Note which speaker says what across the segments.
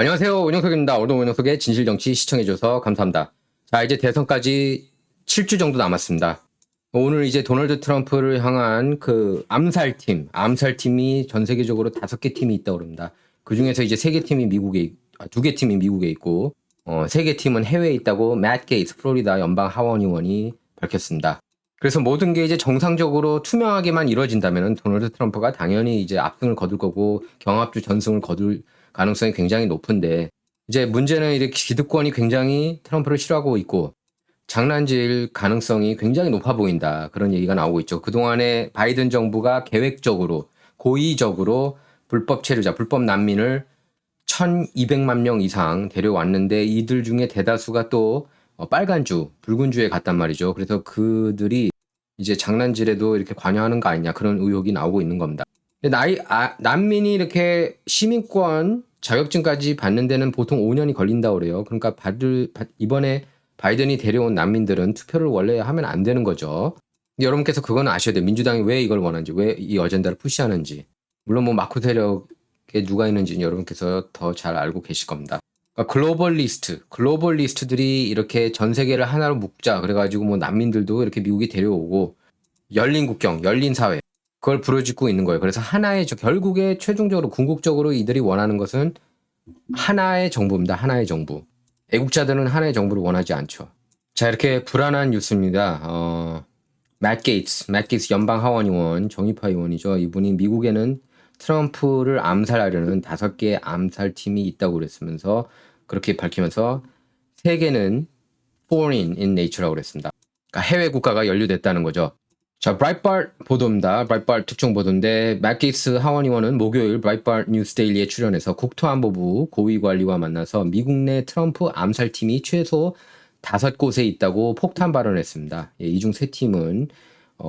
Speaker 1: 안녕하세요. 운영석입니다. 오늘 운영석의 진실정치 시청해줘서 감사합니다. 자, 이제 대선까지 7주 정도 남았습니다. 오늘 이제 도널드 트럼프를 향한 그 암살팀이 전 세계적으로 5개 팀이 있다고 그럽니다. 그 중에서 이제 3개 팀이 미국에, 2개 팀이 미국에 있고, 3개 팀은 해외에 있다고 맷 게이츠 플로리다 연방 하원 의원이 밝혔습니다. 그래서 모든 게 이제 정상적으로 투명하게만 이루어진다면 도널드 트럼프가 당연히 이제 압승을 거둘 거고 경합주 전승을 거둘 가능성이 굉장히 높은데 이제 문제는 이렇게 기득권이 굉장히 트럼프를 싫어하고 있고 장난질 가능성이 굉장히 높아 보인다. 그런 얘기가 나오고 있죠. 그동안에 바이든 정부가 계획적으로 고의적으로 불법 체류자, 불법 난민을 1200만 명 이상 데려왔는데 이들 중에 대다수가 또 빨간주, 붉은주에 갔단 말이죠. 그래서 그들이 이제 장난질에도 이렇게 관여하는 거 아니냐 그런 의혹이 나오고 있는 겁니다. 근데 난민이 이렇게 시민권 자격증까지 받는 데는 보통 5년이 걸린다고 그래요. 그러니까 이번에 바이든이 데려온 난민들은 투표를 원래 하면 안 되는 거죠. 여러분께서 그건 아셔야 돼요. 민주당이 왜 이걸 원하는지, 왜 이 어젠다를 푸시하는지. 물론 뭐 마크 세력에 누가 있는지는 여러분께서 더 잘 알고 계실 겁니다. 그러니까 글로벌리스트들이 이렇게 전 세계를 하나로 묶자. 그래가지고 뭐 난민들도 이렇게 미국이 데려오고 열린 국경, 열린 사회. 그걸 부르짖고 있는 거예요. 그래서 결국에 최종적으로 궁극적으로 이들이 원하는 것은 하나의 정부입니다. 하나의 정부. 애국자들은 하나의 정부를 원하지 않죠. 자, 이렇게 불안한 뉴스입니다. 맷 게이츠 연방 하원 의원, 정의파 의원이죠. 이분이 미국에는 트럼프를 암살하려는 5개의 암살팀이 있다고 그랬으면서 그렇게 밝히면서 세계는 foreign in nature라고 그랬습니다. 그러니까 해외 국가가 연루됐다는 거죠. 자, 브라이트바트 보도입니다. 브라이트바트 특종 보도인데 맷 게이츠 하원 의원은 목요일 브라이트바트 뉴스 데일리에 출연해서 국토안보부 고위관리와 만나서 미국 내 트럼프 암살팀이 최소 5곳에 있다고 폭탄 발언했습니다. 이 중 3팀은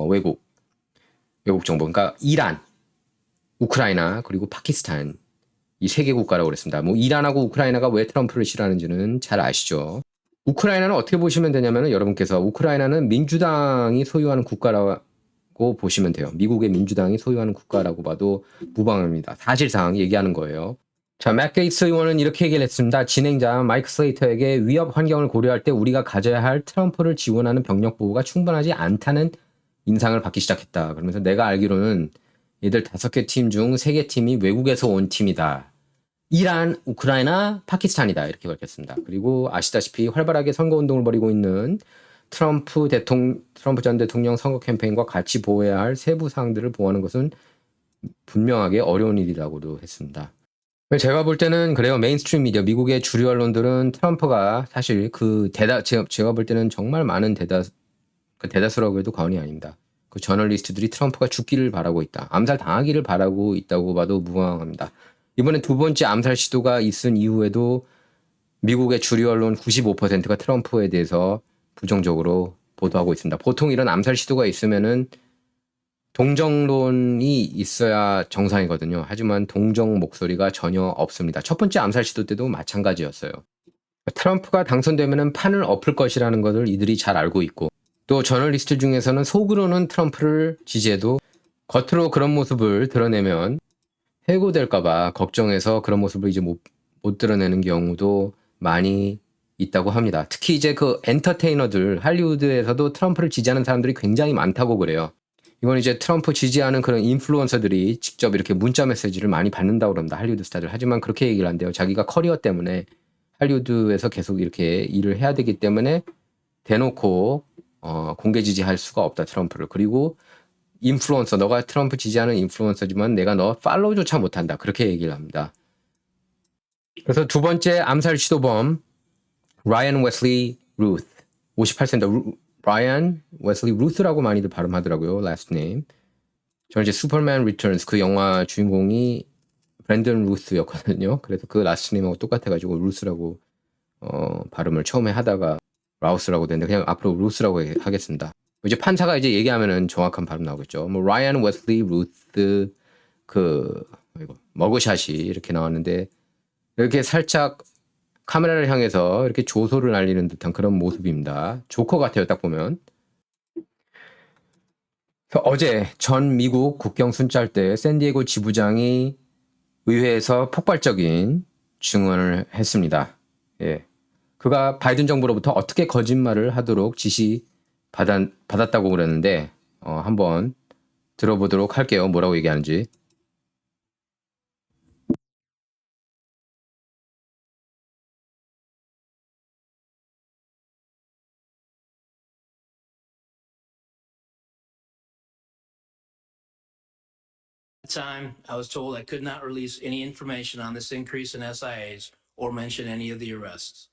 Speaker 1: 외국 정보, 그러니까 이란, 우크라이나 그리고 파키스탄 이 3개 국가라고 그랬습니다. 뭐 이란하고 우크라이나가 왜 트럼프를 싫어하는지는 잘 아시죠. 우크라이나는 어떻게 보시면 되냐면 여러분께서 우크라이나는 민주당이 소유하는 국가라고 보시면 돼요. 미국의 민주당이 소유하는 국가라고 봐도 무방합니다. 사실상 얘기하는 거예요. 자, 맷 게이츠 의원은 이렇게 얘기를 했습니다. 진행자 마이크 슬레이터에게 위협 환경을 고려할 때 우리가 가져야 할 트럼프를 지원하는 병력 보호가 충분하지 않다는 인상을 받기 시작했다. 그러면서 내가 알기로는 얘들 5개 팀 중 3개 팀이 외국에서 온 팀이다. 이란, 우크라이나, 파키스탄이다. 이렇게 밝혔습니다. 그리고 아시다시피 활발하게 선거운동을 벌이고 있는 트럼프 전 대통령 선거 캠페인과 같이 보호해야 할 세부 사항들을 보호하는 것은 분명하게 어려운 일이라고도 했습니다. 제가 볼 때는 그래요. 메인스트림 미디어, 미국의 주류 언론들은 트럼프가 사실 제가 볼 때는 정말 많은 대다수라고 해도 과언이 아닙니다. 그 저널리스트들이 트럼프가 죽기를 바라고 있다. 암살 당하기를 바라고 있다고 봐도 무방합니다. 이번에 2번째 암살 시도가 있은 이후에도 미국의 주류 언론 95%가 트럼프에 대해서 부정적으로 보도하고 있습니다. 보통 이런 암살 시도가 있으면은 동정론이 있어야 정상이거든요. 하지만 동정 목소리가 전혀 없습니다. 첫 번째 암살 시도 때도 마찬가지였어요. 트럼프가 당선되면은 판을 엎을 것이라는 것을 이들이 잘 알고 있고 또 저널리스트 중에서는 속으로는 트럼프를 지지해도 겉으로 그런 모습을 드러내면 해고될까봐 걱정해서 그런 모습을 이제 못 드러내는 경우도 많이 있다고 합니다. 특히 이제 그 엔터테이너들, 할리우드에서도 트럼프를 지지하는 사람들이 굉장히 많다고 그래요. 이건 이제 트럼프 지지하는 그런 인플루언서들이 직접 이렇게 문자 메시지를 많이 받는다고 그럽니다. 할리우드 스타들. 하지만 그렇게 얘기를 한대요. 자기가 커리어 때문에 할리우드에서 계속 이렇게 일을 해야 되기 때문에 대놓고 공개 지지할 수가 없다, 트럼프를. 그리고 인플루언서, 너가 트럼프 지지하는 인플루언서지만 내가 너 팔로우조차 못한다. 그렇게 얘기를 합니다. 그래서 2번째 암살 시도범 라이언 웨슬리 루스 58세입니다. 라이언 웨슬리 루스라고 많이들 발음하더라고요. last name. 저는 이제 슈퍼맨 리턴스 그 영화 주인공이 브랜든 루스였거든요. 그래서 그 라스트 네임하고 똑같아가지고 루스라고 발음을 처음에 하다가 라우스라고 됐는데 그냥 앞으로 루스라고 하겠습니다. 이제 판사가 이제 얘기하면은 정확한 발음 나오겠죠. 뭐 라이언 웨슬리 루스 머그샷이 이렇게 나왔는데 이렇게 살짝 카메라를 향해서 이렇게 조소를 날리는 듯한 그런 모습입니다. 조커 같아요, 딱 보면. 어제 전 미국 국경 순찰대 샌디에고 지부장이 의회에서 폭발적인 증언을 했습니다. 예. 그가 바이든 정부로부터 어떻게 거짓말을 하도록 받았다고 그랬는데 한번 들어보도록 할게요. 뭐라고 얘기하는지.
Speaker 2: Time, I was told I could not release any information on this increase in SIAs or mention any of the arrests.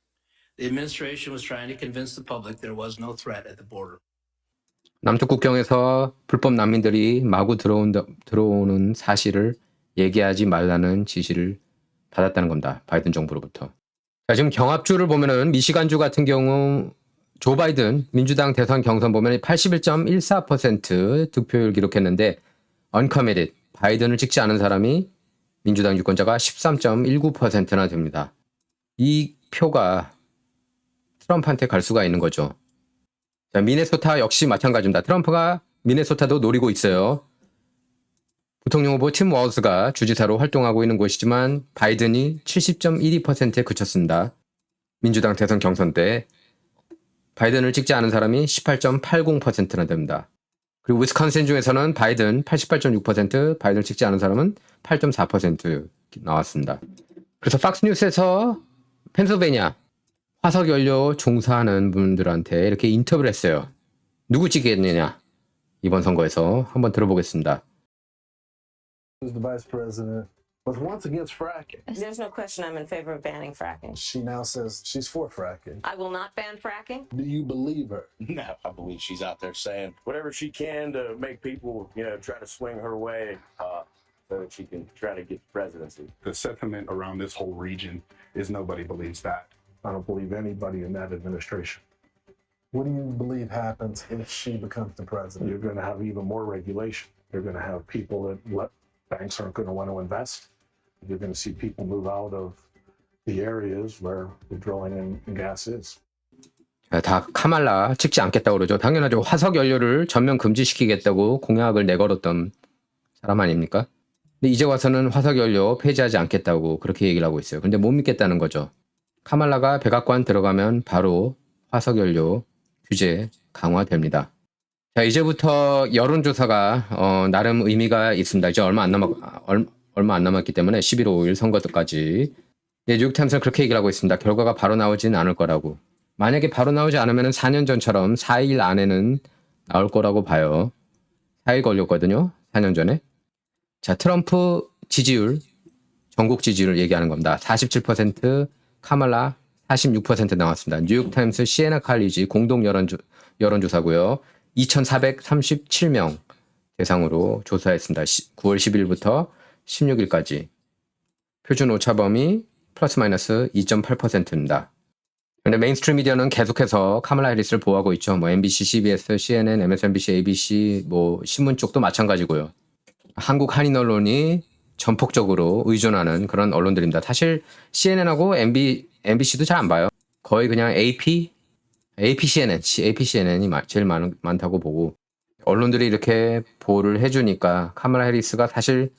Speaker 2: The administration was trying to convince the public there was no threat at the border.
Speaker 1: 남쪽 국경에서 불법 난민들이 마구 들어오는 사실을 얘기하지 말라는 지시를 받았다는 겁니다. 바이든 정부로부터. 자, 지금 경합주를 보면은 미시간주 같은 경우 조 바이든 민주당 대선 경선 보면 81.14% 득표율 기록했는데 uncommitted 바이든을 찍지 않은 사람이 민주당 유권자가 13.19%나 됩니다. 이 표가 트럼프한테 갈 수가 있는 거죠. 자, 미네소타 역시 마찬가지입니다. 트럼프가 미네소타도 노리고 있어요. 부통령 후보 팀 워즈가 주지사로 활동하고 있는 곳이지만 바이든이 70.12%에 그쳤습니다. 민주당 대선 경선 때 바이든을 찍지 않은 사람이 18.80%나 됩니다. 그리고 위스콘신 중에서는 바이든 88.6%, 바이든을 찍지 않은 사람은 8.4% 나왔습니다. 그래서 팍스뉴스에서 펜실베니아 화석연료 종사하는 분들한테 이렇게 인터뷰를 했어요. 누구 찍겠느냐? 이번 선거에서 한번 들어보겠습니다.
Speaker 3: Who's the vice president was once against fracking.
Speaker 4: There's no question I'm in favor of banning fracking.
Speaker 3: She now says she's for fracking.
Speaker 4: I will not ban fracking.
Speaker 3: Do you believe her?
Speaker 5: No, I believe she's out there saying whatever she can to make people, try to swing her way so that she can try to get the presidency.
Speaker 6: The sentiment around this whole region is nobody believes that.
Speaker 3: I don't believe anybody in that administration. What do you believe happens if she becomes the president? You're going to have even more regulation. You're going to have people that banks aren't going to want to invest. You're going to see people move out of the areas where the drilling and gas is.
Speaker 1: 다 카말라 찍지 않겠다고 그러죠. 당연하죠. 화석 연료를 전면 금지시키겠다고 공약을 내걸었던 사람 아닙니까? 근데 이제 와서는 화석 연료 폐지하지 않겠다고 그렇게 얘기를 하고 있어요. 근데 못 믿겠다는 거죠. 카말라가 백악관 들어가면 바로 화석 연료 규제 강화됩니다. 자, 이제부터 여론조사가 나름 의미가 있습니다. 이제 얼마 안 남았기 때문에 11월 5일 선거 때까지. 뉴욕타임스는 그렇게 얘기를 하고 있습니다. 결과가 바로 나오진 않을 거라고. 만약에 바로 나오지 않으면 4년 전처럼 4일 안에는 나올 거라고 봐요. 4일 걸렸거든요. 4년 전에. 자, 트럼프 지지율, 전국 지지율을 얘기하는 겁니다. 47%, 카말라 46% 나왔습니다. 뉴욕타임스 시에나 칼리지 공동 여론조사고요. 2,437명 대상으로 조사했습니다. 9월 10일부터 16일까지. 표준 오차범위 플러스 마이너스 2.8%입니다. 근데 메인스트림 미디어는 계속해서 카말라 해리스를 보호하고 있죠. MBC, CBS, CNN, MSNBC, ABC, 신문 쪽도 마찬가지고요. 한국 한인 언론이 전폭적으로 의존하는 그런 언론들입니다. 사실 CNN하고 MBC도 잘 안 봐요. 거의 그냥 APCNN이 제일 많다고 보고 언론들이 이렇게 보호를 해주니까 카말라 해리스가 사실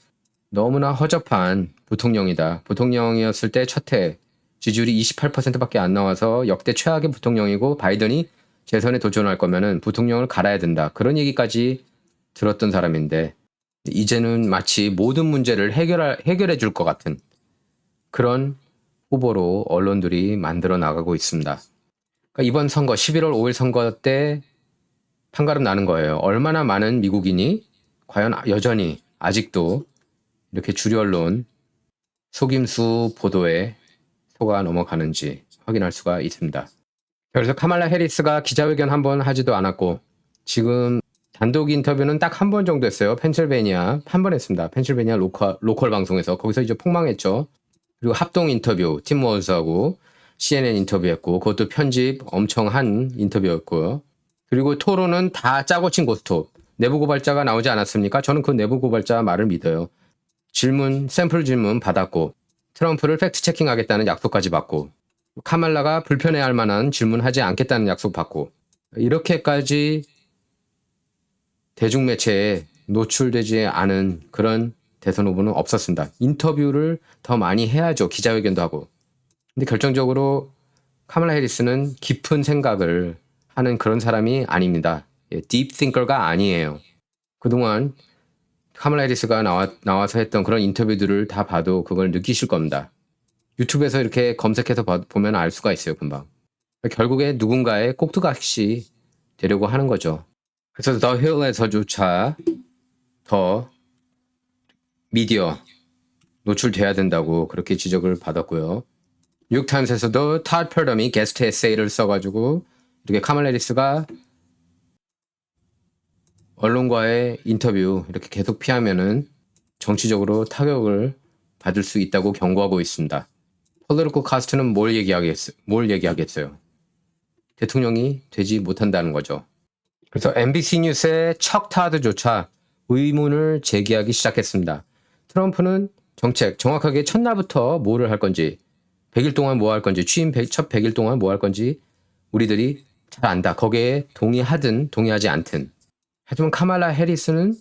Speaker 1: 너무나 허접한 부통령이다. 부통령이었을 때 첫 해 지지율이 28%밖에 안 나와서 역대 최악의 부통령이고 바이든이 재선에 도전할 거면은 부통령을 갈아야 된다. 그런 얘기까지 들었던 사람인데 이제는 마치 모든 문제를 해결해 줄 것 같은 그런 후보로 언론들이 만들어 나가고 있습니다. 그러니까 이번 선거 11월 5일 선거 때 판가름 나는 거예요. 얼마나 많은 미국인이 과연 여전히 아직도 이렇게 주류 언론 속임수 보도에 속아 넘어가는지 확인할 수가 있습니다. 그래서 카말라 해리스가 기자회견 한 번 하지도 않았고 지금 단독 인터뷰는 딱 한 번 정도 했어요. 펜실베니아 한 번 했습니다. 펜실베니아 로컬 방송에서 거기서 이제 폭망했죠. 그리고 합동 인터뷰 팀 워즈하고 CNN 인터뷰했고 그것도 편집 엄청 한 인터뷰였고요. 그리고 토론은 다 짜고 친 고스톱. 내부 고발자가 나오지 않았습니까? 저는 그 내부 고발자 말을 믿어요. 샘플 질문 받았고 트럼프를 팩트 체킹하겠다는 약속까지 받고 카말라가 불편해할 만한 질문하지 않겠다는 약속 받고 이렇게까지 대중매체에 노출되지 않은 그런 대선 후보는 없었습니다. 인터뷰를 더 많이 해야죠. 기자회견도 하고. 근데 결정적으로 카말라 해리스는 깊은 생각을 하는 그런 사람이 아닙니다. 예, 딥 띵커가 아니에요. 그동안 카말라 해리스가 나와서 했던 그런 인터뷰들을 다 봐도 그걸 느끼실 겁니다. 유튜브에서 이렇게 검색해서 보면 알 수가 있어요, 금방. 결국에 누군가의 꼭두각시 되려고 하는 거죠. 그래서 더 힐에서조차 더 미디어 노출돼야 된다고 그렇게 지적을 받았고요. 뉴욕타임스에서도 타드 퍼덤이 게스트 에세이를 써가지고 이렇게 카말라 해리스가 언론과의 인터뷰 이렇게 계속 피하면은 정치적으로 타격을 받을 수 있다고 경고하고 있습니다. 폴리티컬 카스트는 뭘 얘기하겠어요? 대통령이 되지 못한다는 거죠. 그래서 MBC 뉴스의 척 타드조차 의문을 제기하기 시작했습니다. 트럼프는 정책 정확하게 첫날부터 뭐를 할 건지 100일 동안 뭐 할 건지 취임 첫 100일 동안 뭐 할 건지 우리들이 잘 안다. 거기에 동의하든 동의하지 않든. 하지만 카말라 해리스는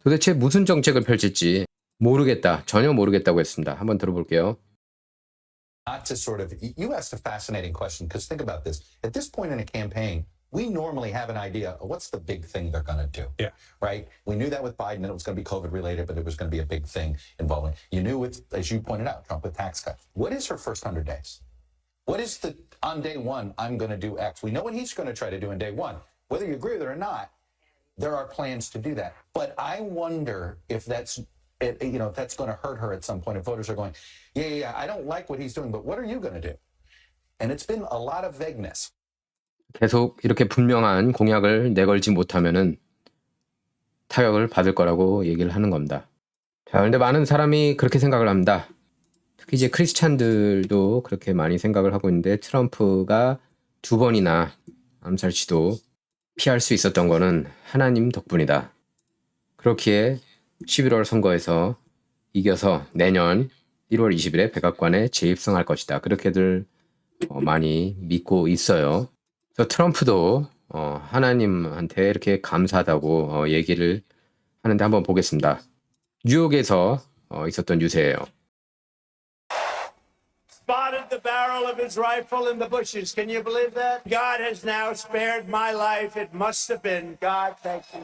Speaker 1: 도대체 무슨 정책을 펼칠지 모르겠다. 전혀 모르겠다고 했습니다. 한번 들어볼게요.
Speaker 7: Not to sort of, you asked a fascinating question, because think about this. At this point in a campaign, we normally have an idea of what's the big thing they're going to do.
Speaker 6: Yeah.
Speaker 7: Right? We knew that with Biden, that it was going to be COVID related, but it was going to be a big thing involving. You knew with, as you pointed out, Trump with tax cuts. What is her first 100 days? What is the, on day one, I'm going to do X? We know what he's going to try to do in day one. Whether you agree with it or not, there are plans to do that. But I wonder if that's, if that's going to hurt her at some point. If voters are going, yeah, I don't like what he's doing, but what are you going to do? And it's been a lot of vagueness.
Speaker 1: 계속 이렇게 분명한 공약을 내걸지 못하면은 타격을 받을 거라고 얘기를 하는 겁니다. 자, 그런데 많은 사람이 그렇게 생각을 합니다. 특히 이제 크리스찬들도 그렇게 많이 생각을 하고 있는데 트럼프가 2번이나 암살 시도 피할 수 있었던 거는 하나님 덕분이다. 그렇기에 11월 선거에서 이겨서 내년 1월 20일에 백악관에 재입성할 것이다. 그렇게들 많이 믿고 있어요. 그래서 트럼프도 하나님한테 이렇게 감사하다고 얘기를 하는데 한번 보겠습니다. 뉴욕에서 있었던 유세예요.
Speaker 8: Spotted the barrel of his rifle in the bushes. Can you believe that? God has now spared my life. It must have been God. Thank you.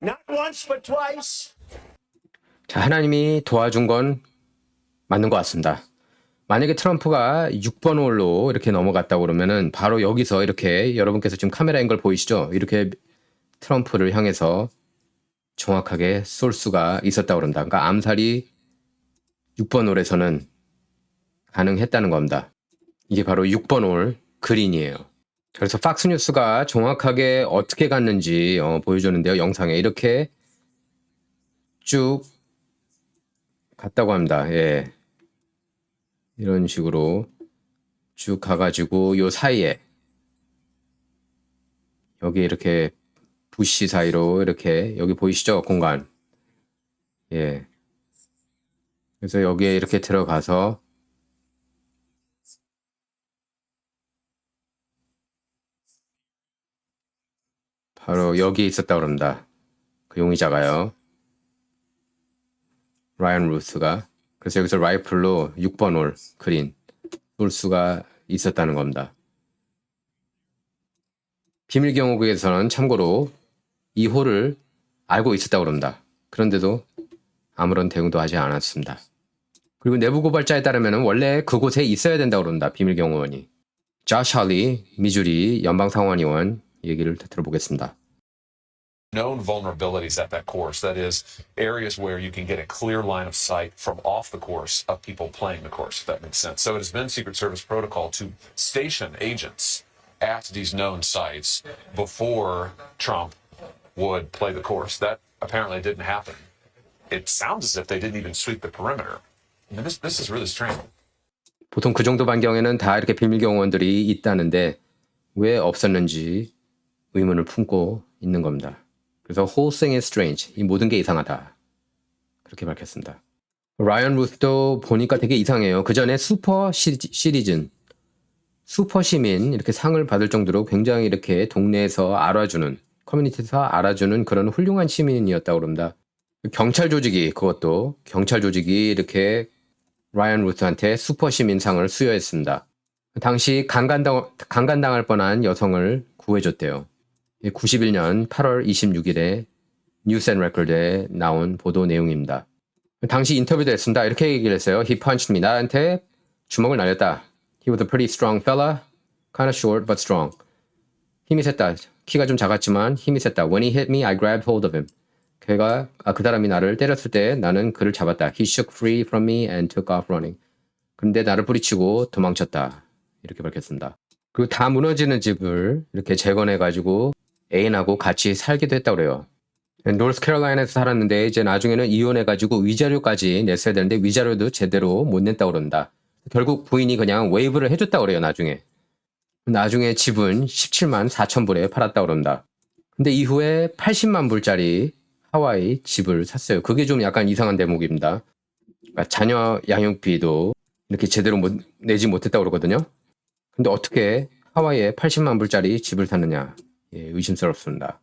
Speaker 8: Not once, but twice.
Speaker 1: 자, 하나님이 도와준 건 맞는 것 같습니다. 만약에 트럼프가 6번 홀로 이렇게 넘어갔다고 그러면은 바로 여기서 이렇게 여러분께서 지금 카메라 앵글 보이시죠? 이렇게 트럼프를 향해서 정확하게 쏠 수가 있었다고 그런다. 그러니까 암살이 6번 홀에서는 가능했다는 겁니다. 이게 바로 6번 홀 그린이에요. 그래서 팍스뉴스가 정확하게 어떻게 갔는지 보여줬는데요. 영상에 이렇게 쭉 갔다고 합니다. 예. 이런 식으로 쭉 가가지고 요 사이에 여기 이렇게 부시 사이로 이렇게 여기 보이시죠? 공간. 예. 그래서 여기에 이렇게 들어가서 바로 여기에 있었다고 합니다. 그 용의자가요. 라이언 루스가. 그래서 여기서 라이플로 6번 홀 그린 쏠 수가 있었다는 겁니다. 비밀경호국에서는 참고로 이 홀을 알고 있었다고 합니다. 그런데도 아무런 대응도 하지 않았습니다. 그리고 내부 고발자에 따르면 원래 그곳에 있어야 된다고 합니다. 비밀경호원이. 조시 할리 미주리 연방상원의원 얘기를 들어보겠습니다.
Speaker 9: known vulnerabilities at that course. That is, areas where you can get a clear line of sight from off the course of people playing the course, if that makes sense. So it has been Secret Service protocol to station agents at these known sites before Trump would play the course. That apparently didn't happen. It sounds as if they didn't even sweep the perimeter. I mean, this is really strange.
Speaker 1: 보통 그 정도 반경에는 다 이렇게 비밀경호원들이 있다는데 왜 없었는지 의문을 품고 있는 겁니다. 그래서 whole thing is strange. 이 모든 게 이상하다. 그렇게 밝혔습니다. 라이언 루스도 보니까 되게 이상해요. 그 전에 슈퍼 시리즌 슈퍼 시민 이렇게 상을 받을 정도로 굉장히 이렇게 동네에서 알아주는, 커뮤니티에서 알아주는 그런 훌륭한 시민이었다고 그럽니다. 경찰 조직이, 그것도 경찰 조직이 이렇게 라이언 루트한테 슈퍼 시민상을 수여했습니다. 당시 강간당할 뻔한 여성을 구해줬대요. 91년 8월 26일에 뉴스 앤 레코드에 나온 보도 내용입니다. 당시 인터뷰도 했습니다. 이렇게 얘기를 했어요. He punched me. 나한테 주먹을 날렸다. He was a pretty strong fella. Kind of short but strong. 힘이 셌다. 키가 좀 작았지만 힘이 셌다. When he hit me, I grabbed hold of him. 그 사람이 나를 때렸을 때 나는 그를 잡았다. He shook free from me and took off running. 근데 나를 뿌리치고 도망쳤다. 이렇게 밝혔습니다. 그리고 다 무너지는 집을 이렇게 재건해가지고 애인하고 같이 살기도 했다고 그래요. 노스캐롤라이나에서 살았는데 이제 나중에는 이혼해가지고 위자료까지 냈어야 되는데 위자료도 제대로 못 냈다고 그런다. 결국 부인이 그냥 웨이브를 해줬다고 그래요, 나중에. 나중에 집은 17만 4천 불에 팔았다고 그런다. 근데 이후에 80만 불짜리 하와이 집을 샀어요. 그게 좀 약간 이상한 대목입니다. 그러니까 자녀 양육비도 이렇게 제대로 내지 못했다고 그러거든요. 근데 어떻게 하와이에 80만 불짜리 집을 샀느냐. 예, 의심스럽습니다.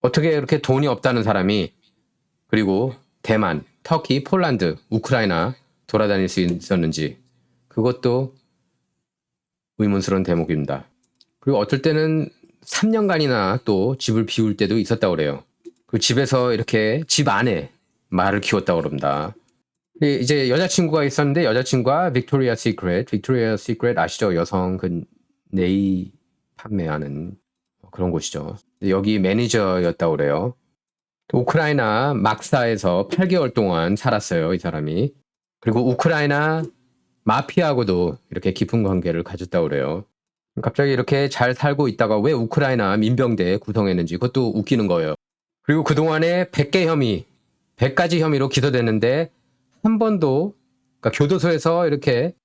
Speaker 1: 어떻게 이렇게 돈이 없다는 사람이 그리고 대만, 터키, 폴란드, 우크라이나 돌아다닐 수 있었는지 그것도 의문스러운 대목입니다. 그리고 어떨 때는 3년간이나 또 집을 비울 때도 있었다고 그래요. 그 집에서 이렇게 집 안에 말을 키웠다고 그럽니다. 이제 여자친구가 있었는데 여자친구가 빅토리아 시크릿 아시죠? 여성 그 네이 판매하는 그런 곳이죠. 여기 매니저였다고 그래요. 우크라이나 막사에서 8개월 동안 살았어요, 이 사람이. 그리고 우크라이나 마피아하고도 이렇게 깊은 관계를 가졌다고 그래요. 갑자기 이렇게 잘 살고 있다가 왜 우크라이나 민병대 구성했는지 그것도 웃기는 거예요. 그리고 그동안에 100가지 혐의로 기소됐는데 한 번도 그러니까 교도소에서 이렇게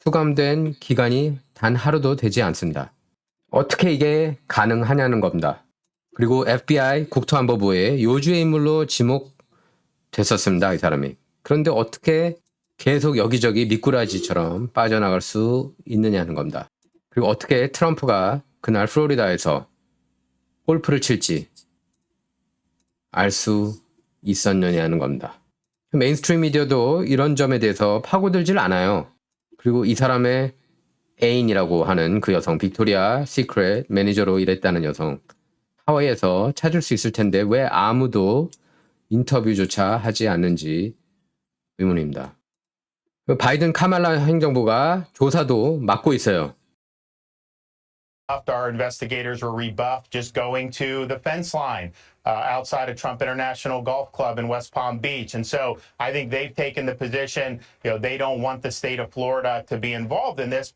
Speaker 1: 수감된 기간이 단 하루도 되지 않습니다. 어떻게 이게 가능하냐는 겁니다. 그리고 FBI 국토안보부의 요주의 인물로 지목됐었습니다, 이 사람이. 그런데 어떻게 계속 여기저기 미꾸라지처럼 빠져나갈 수 있느냐는 겁니다. 그리고 어떻게 트럼프가 그날 플로리다에서 골프를 칠지 알 수 있었느냐는 겁니다. 메인스트림 미디어도 이런 점에 대해서 파고들질 않아요. 그리고 이 사람의 애인이라고 하는 그 여성, 빅토리아 시크릿 매니저로 일했다는 여성, 하와이에서 찾을 수 있을 텐데 왜 아무도 인터뷰조차 하지 않는지 의문입니다. 바이든 카말라 행정부가 조사도 맡고 있어요.
Speaker 10: Our investigators were rebuffed just going to the fence line outside of Trump International Golf Club in West Palm Beach. And so I think they've taken the position, they don't want the state of Florida to be involved in this.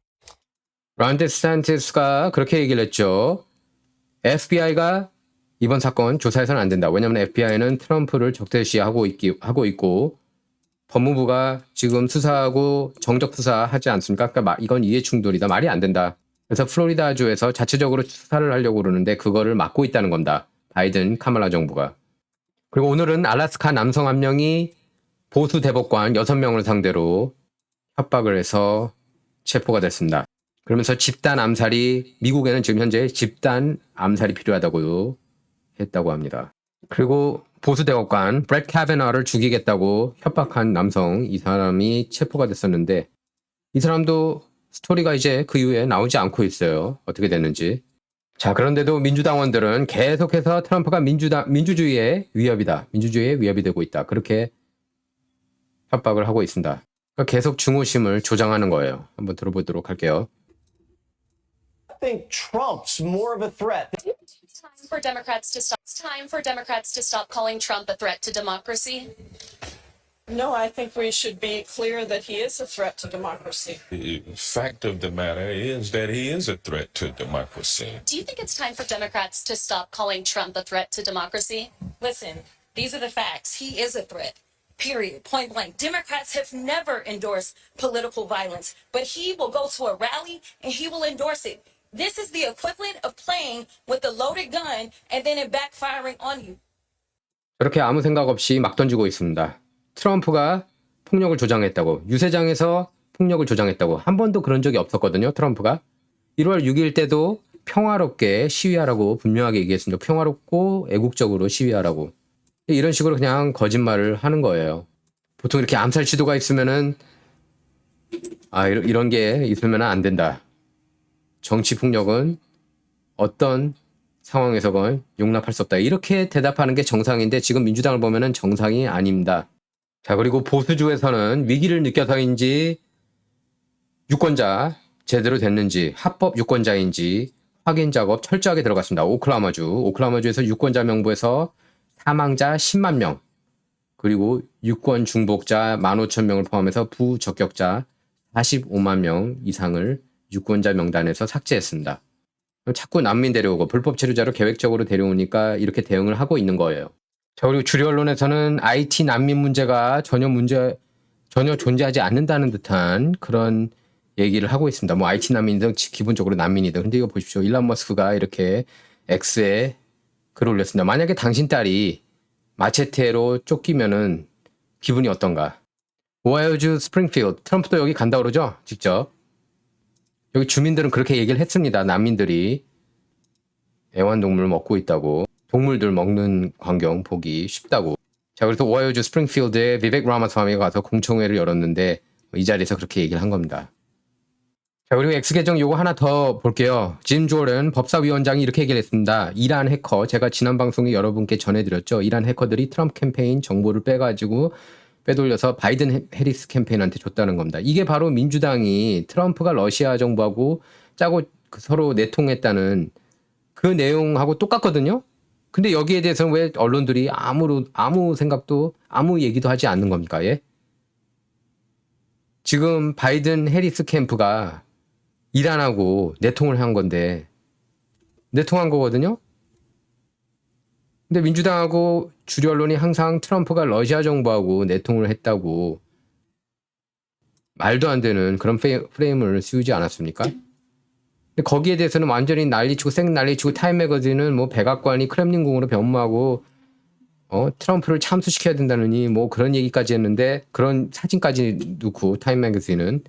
Speaker 1: 론 데산티스가 그렇게 얘기를 했죠. FBI가 이번 사건 조사해서는 안 된다. 왜냐하면 FBI는 트럼프를 적대시하고 있고 법무부가 지금 수사하고 정적 수사하지 않습니까? 그러니까 이건 이해충돌이다. 말이 안 된다. 그래서 플로리다주에서 자체적으로 수사를 하려고 그러는데 그거를 막고 있다는 겁니다. 바이든 카말라 정부가. 그리고 오늘은 알래스카 남성 한 명이 보수 대법관 6명을 상대로 협박을 해서 체포가 됐습니다. 그러면서 집단 암살이 미국에는 지금 현재 집단 암살이 필요하다고 했다고 합니다. 그리고 보수 대법관 브렛 카베너를 죽이겠다고 협박한 남성 이 사람이 체포가 됐었는데 이 사람도 스토리가 이제 그 이후에 나오지 않고 있어요. 어떻게 됐는지. 자, 그런데도 민주당원들은 계속해서 트럼프가 민주주의의 위협이다. 민주주의의 위협이 되고 있다. 그렇게 협박을 하고 있습니다. 그러니까 계속 중호심을 조장하는 거예요. 한번 들어보도록 할게요.
Speaker 8: I think Trump's more of a threat.
Speaker 11: It's time for Democrats to stop calling Trump a threat to democracy.
Speaker 12: No, I think we should be clear that he is a threat to democracy.
Speaker 13: The fact of the matter is that he is a threat to democracy.
Speaker 11: Do you think it's time for Democrats to stop calling Trump a threat to democracy?
Speaker 12: Listen, these are the facts. He is a threat. Period. Point blank. Democrats have never endorsed political violence, but he will go to a rally and he will endorse it. This is the equivalent of playing with a loaded gun and then it backfiring on you.
Speaker 1: 그렇게 아무 생각 없이 막 던지고 있습니다. 트럼프가 폭력을 조장했다고, 유세장에서 폭력을 조장했다고 한 번도 그런 적이 없었거든요. 트럼프가 1월 6일 때도 평화롭게 시위하라고 분명하게 얘기했습니다. 평화롭고 애국적으로 시위하라고. 이런 식으로 그냥 거짓말을 하는 거예요. 보통 이렇게 암살 시도가 있으면은 이런 게 있으면 안 된다. 정치 폭력은 어떤 상황에서건 용납할 수 없다. 이렇게 대답하는 게 정상인데 지금 민주당을 보면은 정상이 아닙니다. 자, 그리고 보수주에서는 위기를 느껴서인지 유권자 제대로 됐는지 합법 유권자인지 확인 작업 철저하게 들어갔습니다. 오클라호마주에서 유권자 명부에서 사망자 10만 명 그리고 유권 중복자 15,000명을 포함해서 부적격자 45만 명 이상을 유권자 명단에서 삭제했습니다. 자꾸 난민 데려오고 불법 체류자를 계획적으로 데려오니까 이렇게 대응을 하고 있는 거예요. 자, 그리고 주류 언론에서는 IT 난민 문제가 전혀 존재하지 않는다는 듯한 그런 얘기를 하고 있습니다. 뭐 IT 난민이든 기본적으로 난민이든. 근데 이거 보십시오. 일론 머스크가 이렇게 X에 글을 올렸습니다. 만약에 당신 딸이 마체테로 쫓기면은 기분이 어떤가? 오하이오주 스프링필드, 트럼프도 여기 간다 그러죠? 직접. 여기 주민들은 그렇게 얘기를 했습니다. 난민들이 애완동물 먹고 있다고. 동물들 먹는 광경 보기 쉽다고. 자, 그래서 오하이오주 스프링필드에 비벡 라마스와미가 가서 공청회를 열었는데 이 자리에서 그렇게 얘기를 한 겁니다. 자, 그리고 X계정 요거 하나 더 볼게요. 짐 조던 법사위원장이 이렇게 얘기를 했습니다. 이란 해커, 제가 지난 방송에 여러분께 전해드렸죠. 이란 해커들이 트럼프 캠페인 정보를 빼돌려서 바이든 해리스 캠페인한테 줬다는 겁니다. 이게 바로 민주당이 트럼프가 러시아 정부하고 짜고 서로 내통했다는 그 내용하고 똑같거든요. 근데 여기에 대해서는 왜 언론들이 아무 생각도 아무 얘기도 하지 않는 겁니까? 예? 지금 바이든 해리스 캠프가 이란하고 내통을 한 건데 내통한 거거든요. 근데 민주당하고 주류 언론이 항상 트럼프가 러시아 정부하고 내통을 했다고 말도 안 되는 그런 프레임을 씌우지 않았습니까? 근데 거기에 대해서는 완전히 난리치고 난리치고 타임 매거진은 뭐 백악관이 크렘린궁으로 변모하고 트럼프를 참수시켜야 된다느니 뭐 그런 얘기까지 했는데 그런 사진까지 넣고 타임 매거진은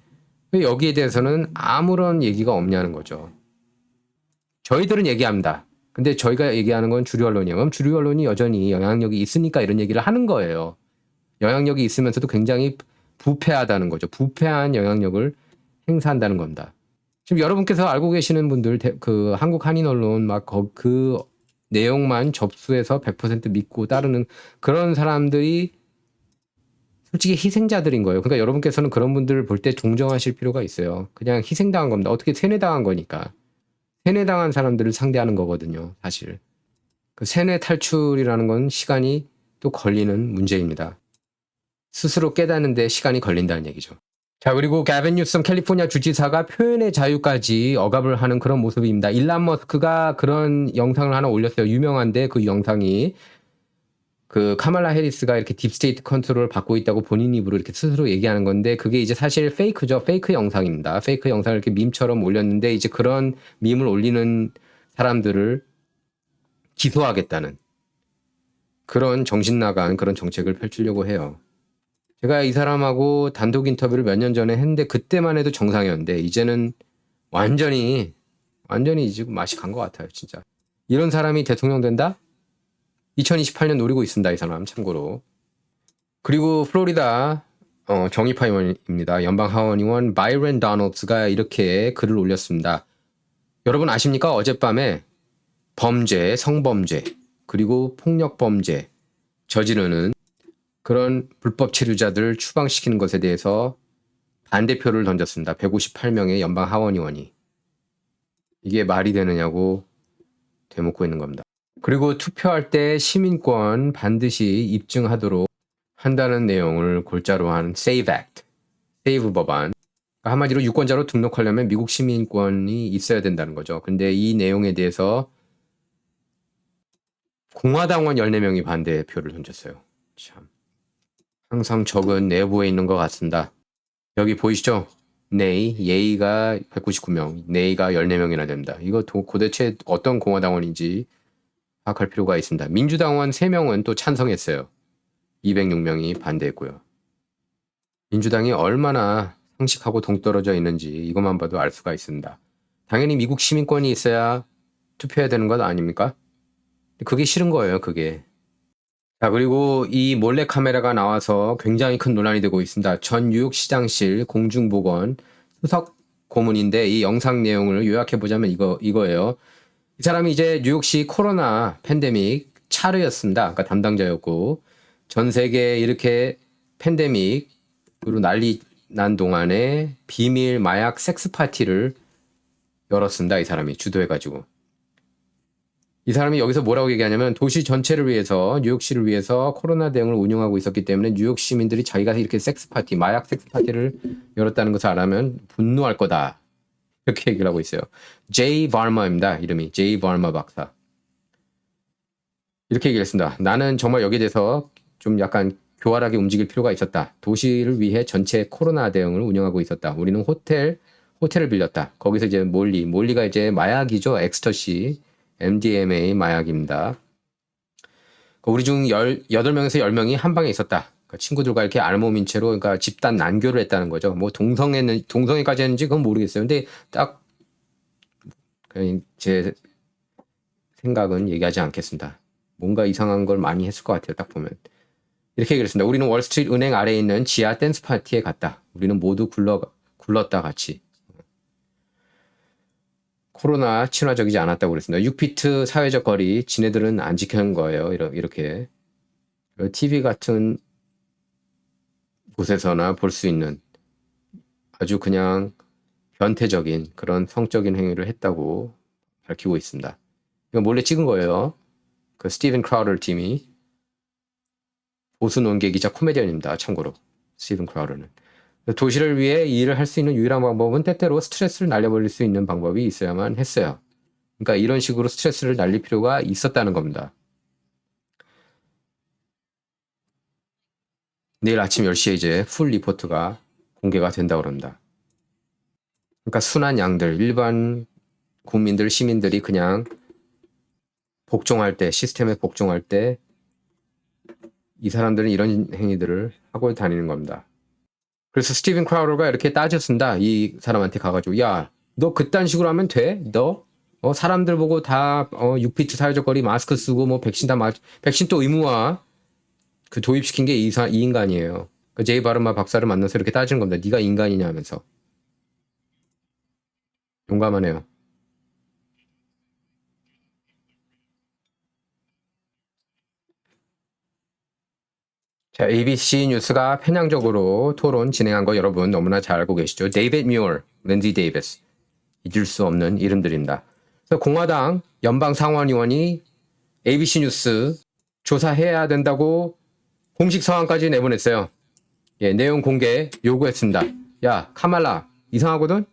Speaker 1: 왜 여기에 대해서는 아무런 얘기가 없냐는 거죠. 저희들은 얘기합니다. 근데 저희가 얘기하는 건 주류 언론이에요. 그럼 주류 언론이 여전히 영향력이 있으니까 이런 얘기를 하는 거예요. 영향력이 있으면서도 굉장히 부패하다는 거죠. 부패한 영향력을 행사한다는 겁니다. 지금 여러분께서 알고 계시는 분들 그 한국 한인 언론 막 그 내용만 접수해서 100% 믿고 따르는 그런 사람들이 솔직히 희생자들인 거예요. 그러니까 여러분께서는 그런 분들을 볼 때 동정하실 필요가 있어요. 그냥 희생당한 겁니다. 어떻게 세뇌당한 거니까. 세뇌당한 사람들을 상대하는 거거든요. 사실. 그 세뇌 탈출이라는 건 시간이 또 걸리는 문제입니다. 스스로 깨닫는데 시간이 걸린다는 얘기죠. 자, 그리고 가빈 뉴섬 캘리포니아 주지사가 표현의 자유까지 억압을 하는 그런 모습입니다. 일론 머스크가 그런 영상을 하나 올렸어요. 유명한데 그 영상이 그 카말라 해리스가 이렇게 딥스테이트 컨트롤을 받고 있다고 본인 입으로 이렇게 스스로 얘기하는 건데 그게 이제 사실 페이크죠. 페이크 영상입니다. 페이크 영상을 이렇게 밈처럼 올렸는데 이제 그런 밈을 올리는 사람들을 기소하겠다는 그런 정신 나간 그런 정책을 펼치려고 해요. 제가 이 사람하고 단독 인터뷰를 몇 년 전에 했는데 그때만 해도 정상이었는데 이제는 완전히 지금 맛이 간 것 같아요. 진짜. 이런 사람이 대통령 된다? 2028년 노리고 있습니다. 이 사람 참고로. 그리고 플로리다 정의파 의원입니다. 연방 하원 의원 바이런 도널드가 이렇게 글을 올렸습니다. 여러분 아십니까? 어젯밤에 범죄, 성범죄 그리고 폭력범죄 저지르는 그런 불법 체류자들을 추방시키는 것에 대해서 반대표를 던졌습니다. 158명의 연방 하원 의원이. 이게 말이 되느냐고 되묻고 있는 겁니다. 그리고 투표할 때 시민권 반드시 입증하도록 한다는 내용을 골자로 한 SAVE Act, 세이브 법안. 한마디로 유권자로 등록하려면 미국 시민권이 있어야 된다는 거죠. 근데 이 내용에 대해서 공화당원 14명이 반대표를 던졌어요. 참. 항상 적은 내부에 있는 것 같습니다. 여기 보이시죠? 예의가 199명, 네이가 14명이나 됩니다. 이거 도대체 어떤 공화당원인지 파악할 필요가 있습니다. 민주당원 3명은 또 찬성했어요. 206명이 반대했고요. 민주당이 얼마나 상식하고 동떨어져 있는지 이것만 봐도 알 수가 있습니다. 당연히 미국 시민권이 있어야 투표해야 되는 것 아닙니까? 그게 싫은 거예요, 그게. 자, 그리고 이 몰래카메라가 나와서 굉장히 큰 논란이 되고 있습니다. 전 뉴욕시장실 공중보건 수석 고문인데 이 영상 내용을 요약해보자면 이거예요. 이 사람이 이제 뉴욕시 코로나 팬데믹 차르였습니다. 그러니까 담당자였고, 전 세계에 이렇게 팬데믹으로 난리 난 동안에 비밀 마약 섹스 파티를 열었습니다. 이 사람이 주도해가지고. 이 사람이 여기서 뭐라고 얘기하냐면 도시 전체를 위해서 뉴욕시를 위해서 코로나 대응을 운영하고 있었기 때문에 뉴욕 시민들이 자기가 이렇게 섹스 파티, 마약 섹스 파티를 열었다는 것을 알면 분노할 거다. 이렇게 얘기를 하고 있어요. 제이 바르마입니다. 이름이 제이 바르마 박사. 이렇게 얘기를 했습니다. 나는 정말 여기에 대해서 좀 약간 교활하게 움직일 필요가 있었다. 도시를 위해 전체 코로나 대응을 운영하고 있었다. 우리는 호텔을 빌렸다. 거기서 이제 몰리가 이제 마약이죠. 엑스터시, MDMA 마약입니다. 우리 중 8명에서 10명이 한 방에 있었다. 그러니까 친구들과 이렇게 알몸인 채로 그러니까 집단 난교를 했다는 거죠. 뭐 동성애까지 했는지 그건 모르겠어요. 근데 딱 제 생각은 얘기하지 않겠습니다. 뭔가 이상한 걸 많이 했을 것 같아요. 딱 보면. 이렇게 얘기했습니다. 우리는 월스트리트 은행 아래에 있는 지하 댄스 파티에 갔다. 우리는 모두 굴렀다 같이. 코로나 친화적이지 않았다고 그랬습니다. 6피트 사회적 거리 지네들은 안 지키는 거예요. 이렇게 TV 같은 곳에서나 볼 수 있는 아주 그냥 변태적인 그런 성적인 행위를 했다고 밝히고 있습니다. 이거 몰래 찍은 거예요. 그 스티븐 크라우더 팀이 보수 논객이자 코미디언입니다. 참고로 스티븐 크라우더는. 도시를 위해 일을 할 수 있는 유일한 방법은 때때로 스트레스를 날려버릴 수 있는 방법이 있어야만 했어요. 그러니까 이런 식으로 스트레스를 날릴 필요가 있었다는 겁니다. 내일 아침 10시에 이제 풀 리포트가 공개가 된다고 합니다. 그러니까 순한 양들, 일반 국민들, 시민들이 그냥 복종할 때, 시스템에 복종할 때 이 사람들은 이런 행위들을 하고 다니는 겁니다. 그래서 스티븐 크라우더가 이렇게 따졌습니다. 이 사람한테 가가지고 야, 너 그딴 식으로 하면 돼? 너 사람들 보고 다 6피트 사회적 거리 마스크 쓰고 뭐 백신 백신 또 의무화 그 도입시킨 게 이 인간이에요. 그 제이 바르마 박사를 만나서 이렇게 따지는 겁니다. 네가 인간이냐 하면서. 용감하네요. 자, ABC 뉴스가 편향적으로 토론 진행한 거 여러분 너무나 잘 알고 계시죠? 데이빗 뮤어, 랜디 데이비스. 잊을 수 없는 이름들입니다. 그래서 공화당 연방 상원의원이 ABC 뉴스 조사해야 된다고 공식 서한까지 내보냈어요. 예, 내용 공개 요구했습니다. 야, 카말라 이상하거든?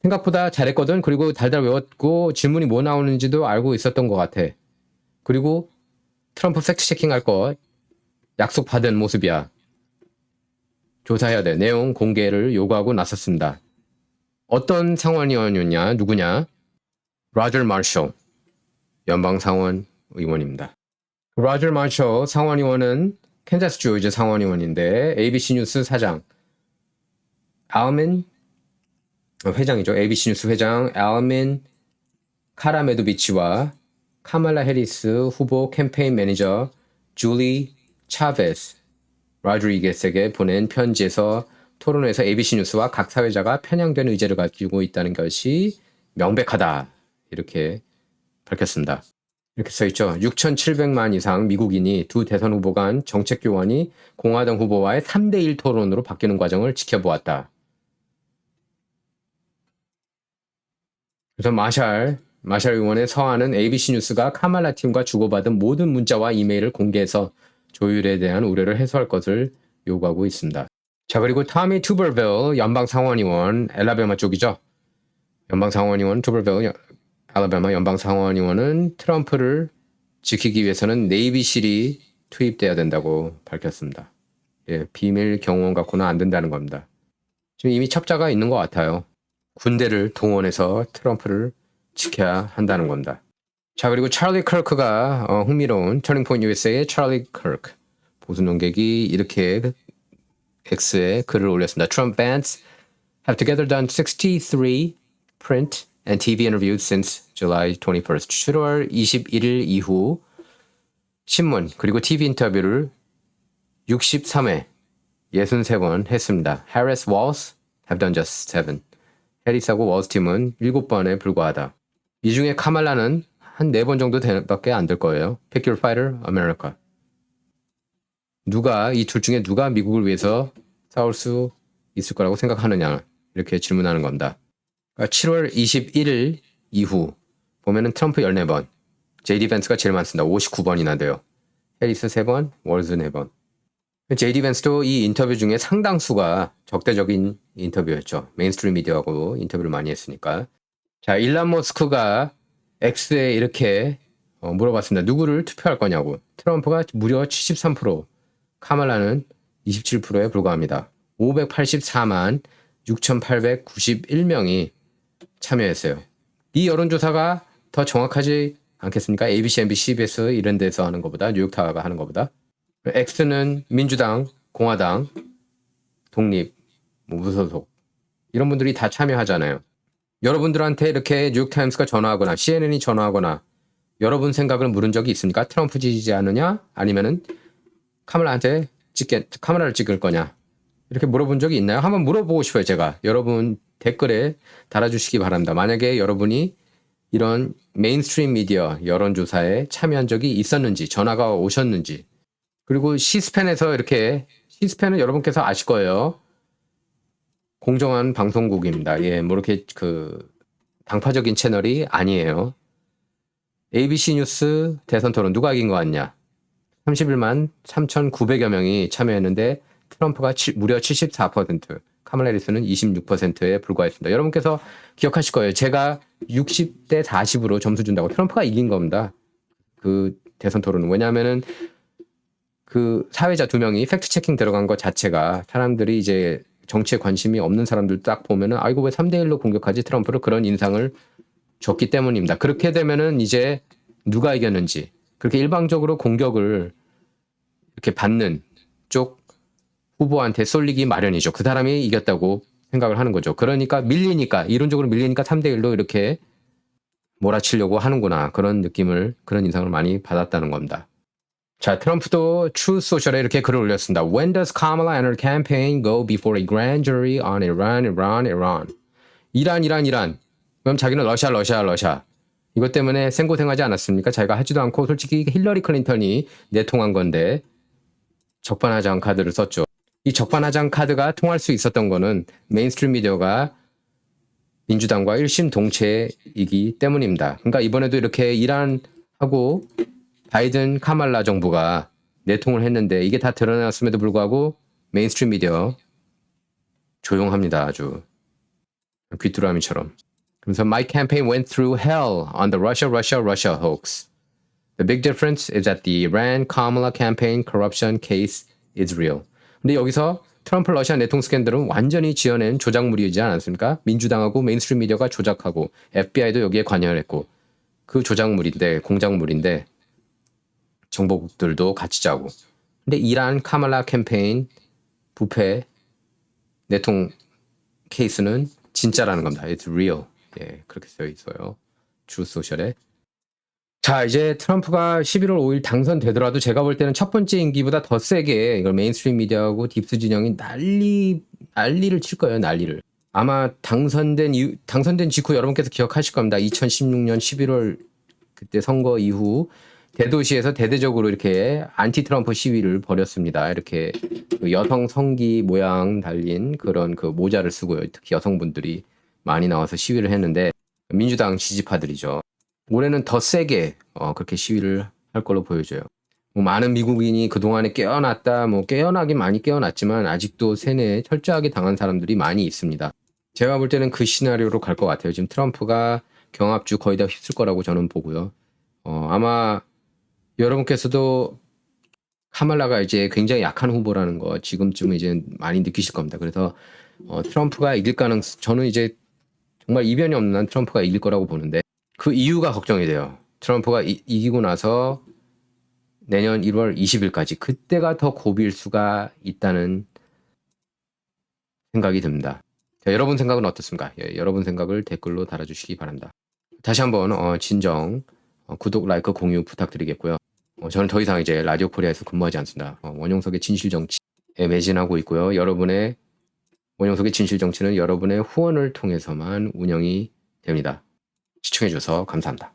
Speaker 1: 생각보다 잘했거든? 그리고 달달 외웠고 질문이 뭐 나오는지도 알고 있었던 것 같아. 그리고 트럼프 팩트 체킹할 거 약속받은 모습이야. 조사해야 돼. 내용 공개를 요구하고 나섰습니다. 어떤 상원의원이었냐? 누구냐? 로저 마셜 연방상원 의원입니다. 로저 마셜 상원의원은 캔자스주 상원의원인데 ABC 뉴스 사장 회장이죠. ABC 뉴스 회장 알민 카라메도비치와 카말라 해리스 후보 캠페인 매니저 줄리 차베스 로드리게스에게 보낸 편지에서 토론회에서 ABC 뉴스와 각 사회자가 편향된 의제를 가지고 있다는 것이 명백하다. 이렇게 밝혔습니다. 이렇게 써있죠. 6,700만 이상 미국인이 두 대선 후보 간 정책 교환이 공화당 후보와의 3대1 토론으로 바뀌는 과정을 지켜보았다. 그래서 마샬 의원의 서한은 ABC 뉴스가 카말라 팀과 주고받은 모든 문자와 이메일을 공개해서 조율에 대한 우려를 해소할 것을 요구하고 있습니다. 자, 그리고 토미 투버빌 연방상원의원, 알라바마 쪽이죠. 연방상원의원 투버빌, 알라바마 연방상원의원은 트럼프를 지키기 위해서는 네이비실이 투입돼야 된다고 밝혔습니다. 예, 비밀 경호원 갖고는 안 된다는 겁니다. 지금 이미 첩자가 있는 것 같아요. 군대를 동원해서 트럼프를 지켜야 한다는 겁니다. 자, 그리고 찰리 커크가 흥미로운 터닝포인트 USA의 찰리 커크 보수 논객이 이렇게 X에 글을 올렸습니다. Trump bans have together done 63 print and TV interviews since July 21st. 7월 21일 이후 신문 그리고 TV 인터뷰를 63회 63번 했습니다. Harris Walls have done just 7. 해리스하고 월스 팀은 7번에 불과하다. 이 중에 카말라는 한 4번 정도 밖에 안 될 거예요. Pick your fighter, America. 이 둘 중에 누가 미국을 위해서 싸울 수 있을 거라고 생각하느냐 이렇게 질문하는 겁니다. 그러니까 7월 21일 이후 보면은 트럼프 14번, JD 벤스가 제일 많습니다. 59번이나 돼요. 해리스 3번, 월즈 4번. JD 벤스도 이 인터뷰 중에 상당수가 적대적인 인터뷰였죠. 메인스트림 미디어하고 인터뷰를 많이 했으니까. 자, 일론 머스크가 X에 이렇게 물어봤습니다. 누구를 투표할 거냐고. 트럼프가 무려 73%, 카말라는 27%에 불과합니다. 584만 6,891명이 참여했어요. 이 여론조사가 더 정확하지 않겠습니까? ABC, NBC, CBS 이런 데서 하는 것보다, 뉴욕타워가 하는 것보다. X는 민주당, 공화당, 독립, 무소속 이런 분들이 다 참여하잖아요. 여러분들한테 이렇게 뉴욕타임스가 전화하거나 CNN이 전화하거나 여러분 생각을 물은 적이 있습니까? 트럼프 지지하느냐? 아니면은 카말라를 찍을 거냐? 이렇게 물어본 적이 있나요? 한번 물어보고 싶어요, 제가. 여러분 댓글에 달아주시기 바랍니다. 만약에 여러분이 이런 메인스트림 미디어 여론조사에 참여한 적이 있었는지, 전화가 오셨는지, 그리고 시스펜에서 이렇게, 시스펜은 여러분께서 아실 거예요. 공정한 방송국입니다. 예, 뭐 이렇게 당파적인 채널이 아니에요. ABC 뉴스 대선 토론 누가 이긴 것 같냐? 31만 3,900여 명이 참여했는데 트럼프가 무려 74%, 카말라 해리스는 26%에 불과했습니다. 여러분께서 기억하실 거예요. 제가 60대 40으로 점수 준다고 트럼프가 이긴 겁니다. 그 대선 토론은. 왜냐하면은 그 사회자 2명이 팩트 체킹 들어간 것 자체가 사람들이 이제 정치에 관심이 없는 사람들 딱 보면은 아이고 왜 3대1로 공격하지 트럼프를, 그런 인상을 줬기 때문입니다. 그렇게 되면은 이제 누가 이겼는지, 그렇게 일방적으로 공격을 이렇게 받는 쪽 후보한테 쏠리기 마련이죠. 그 사람이 이겼다고 생각을 하는 거죠. 그러니까 이론적으로 밀리니까 3대1로 이렇게 몰아치려고 하는구나. 그런 느낌을, 그런 인상을 많이 받았다는 겁니다. 자, 트럼프도 Truth Social에 이렇게 글을 올렸습니다. When does Kamala and her campaign go before a grand jury on Iran? 이란. 그럼 자기는 러시아. 이것 때문에 생고생하지 않았습니까? 자기가 하지도 않고 솔직히 힐러리 클린턴이 내통한 건데 적반하장 카드를 썼죠. 이 적반하장 카드가 통할 수 있었던 거는 메인스트림 미디어가 민주당과 일심동체이기 때문입니다. 그러니까 이번에도 이렇게 이란하고 바이든 카말라 정부가 내통을 했는데 이게 다 드러났음에도 불구하고 메인스트림 미디어 조용합니다. 아주 귀뚜라미처럼. 그래서 My campaign went through hell on the Russia hoax. The big difference is that the Iran-Kamala campaign corruption case is real. 근데 여기서 트럼프 러시아 내통 스캔들은 완전히 지어낸 조작물이지 않았습니까? 민주당하고 메인스트림 미디어가 조작하고 FBI도 여기에 관여를 했고 그 조작물인데, 공작물인데 정보국들도 같이 짜고. 근데 이란 카말라 캠페인 부패 내통 케이스는 진짜라는 겁니다. It's real. 예, 그렇게 써 있어요. Truth Social에. 자, 이제 트럼프가 11월 5일 당선되더라도 제가 볼 때는 첫 번째 임기보다 더 세게 이걸 메인스트림 미디어하고 딥스 진영이 난리를 칠 거예요. 난리를. 아마 당선된 직후 여러분께서 기억하실 겁니다. 2016년 11월 그때 선거 이후 대도시에서 대대적으로 이렇게 안티 트럼프 시위를 벌였습니다. 이렇게 그 여성 성기 모양 달린 그런 그 모자를 쓰고요. 특히 여성분들이 많이 나와서 시위를 했는데 민주당 지지파들이죠. 올해는 더 세게 그렇게 시위를 할 걸로 보여져요. 뭐 많은 미국인이 그동안에 깨어났다, 뭐 깨어나긴 많이 깨어났지만 아직도 세뇌 철저하게 당한 사람들이 많이 있습니다. 제가 볼 때는 그 시나리오로 갈 것 같아요. 지금 트럼프가 경합주 거의 다 휩쓸 거라고 저는 보고요. 아마 여러분께서도 카말라가 이제 굉장히 약한 후보라는 거 지금쯤 이제 많이 느끼실 겁니다. 그래서 트럼프가 이길 가능성, 저는 이제 정말 이변이 없는 한 트럼프가 이길 거라고 보는데 그 이유가 걱정이 돼요. 트럼프가 이기고 나서 내년 1월 20일까지 그때가 더 고비일 수가 있다는 생각이 듭니다. 자, 여러분 생각은 어떻습니까? 예, 여러분 생각을 댓글로 달아주시기 바랍니다. 다시 한번 진정 구독, 라이크, 공유 부탁드리겠고요. 저는 더 이상 이제 라디오 코리아에서 근무하지 않습니다. 원용석의 진실정치에 매진하고 있고요. 여러분의 원용석의 진실정치는 여러분의 후원을 통해서만 운영이 됩니다. 시청해주셔서 감사합니다.